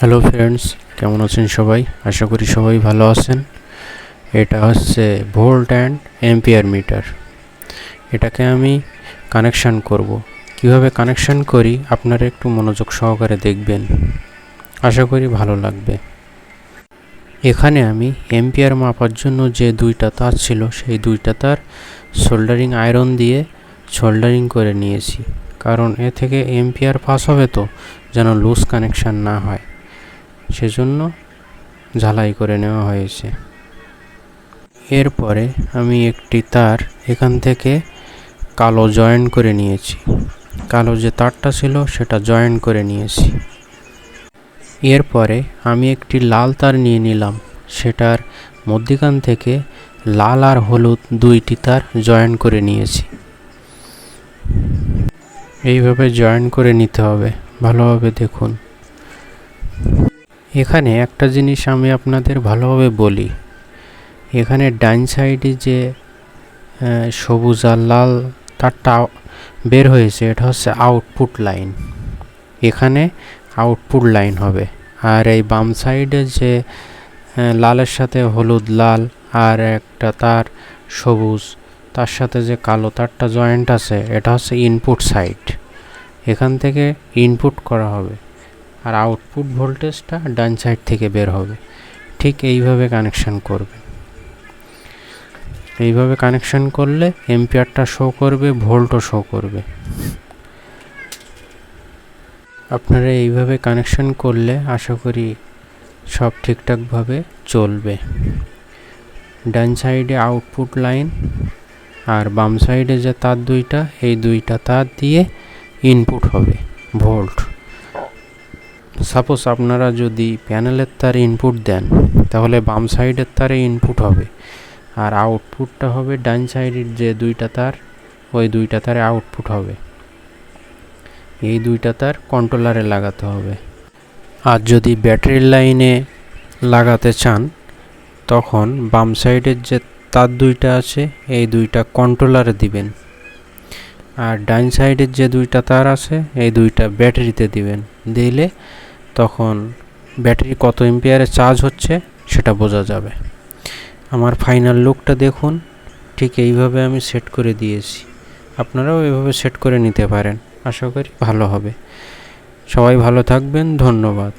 Hello friends, কেমন আছেন সবাই? আশা করি সবাই ভালো আছেন। এটা হচ্ছে ভোল্ট অ্যান্ড অ্যাম্পিয়ার মিটার। এটাকে আমি কানেকশান করব। কিভাবে কানেকশান করি আপনারা একটু মনোযোগ সহকারে দেখবেন, আশা করি ভালো লাগবে। এখানে আমি অ্যাম্পিয়ার মাপার জন্য যে দুইটা তার ছিল সেই দুইটা তার সোল্ডারিং আয়রন দিয়ে সোল্ডারিং করে নিয়েছি, কারণ এ থেকে অ্যাম্পিয়ার পাস হবে, তো যেন লুজ কানেকশান না হয়, সেজন্য ঝালাই করে নেওয়া হয়েছে। এরপরে আমি একটি তার এখান থেকে কালো জয়েন করে নিয়েছি, কালো যে তারটা ছিল সেটা জয়েন করে নিয়েছি। এরপরে আমি একটি লাল তার নিয়ে নিলাম, সেটার মধ্যিখান থেকে লাল আর হলুদ দুইটি তার জয়েন করে নিয়েছি। এইভাবে জয়েন করে নিতে হবে, ভালোভাবে দেখুন। এখানে একটা জিনিস আমি আপনাদের ভালোভাবে বলি, এখানে ডাইন সাইডে যে সবুজ আর লাল তারটা বের হয়েছে এটা হচ্ছে আউটপুট লাইন, এখানে আউটপুট লাইন হবে। আর এই বাম সাইডে যে লালের সাথে হলুদ লাল আর একটা তার সবুজ, তার সাথে যে কালো তারটা জয়েন্ট আছে এটা হচ্ছে ইনপুট সাইড, এখান থেকে ইনপুট করা হবে আর আউটপুট ভোল্টেজটা ডান সাইড থেকে বের হবে। ঠিক এইভাবে কানেকশান করবে। এইভাবে কানেকশান করলে অ্যাম্পিয়ারটা শো করবে, ভোল্টও শো করবে। আপনারা এইভাবে কানেকশান করলে আশা করি সব ঠিকঠাকভাবে চলবে। ডান সাইডে আউটপুট লাইন আর বাম সাইডে যে তার দুইটা, এই দুইটা তার দিয়ে ইনপুট হবে ভোল্ট। সাপোজ আপনারা যদি প্যানেলের তারে ইনপুট দেন তাহলে বাম সাইডের তারে ইনপুট হবে আর আউটপুটটা হবে ডান সাইডের যে দুইটা তার, ওই দুইটা তারে আউটপুট হবে। এই দুইটা তার কন্ট্রোলারে লাগাতে হবে। আর যদি ব্যাটারির লাইনে লাগাতে চান তখন বাম সাইডের যে তার দুইটা আছে এই দুইটা কন্ট্রোলারে দিবেন, আর ডান সাইডের যে দুইটা তার আছে এই দুইটা ব্যাটারিতে দিবেন। দিলে তখন ব্যাটারি কত এম্পিয়ারে চার্জ হচ্ছে সেটা বোঝা যাবে। আমার ফাইনাল লুকটা দেখুন, ঠিক এইভাবে আমি সেট করে দিয়েছি। আপনারাও এইভাবে সেট করে নিতে পারেন, আশা করি ভালো হবে। সবাই ভালো থাকবেন, ধন্যবাদ।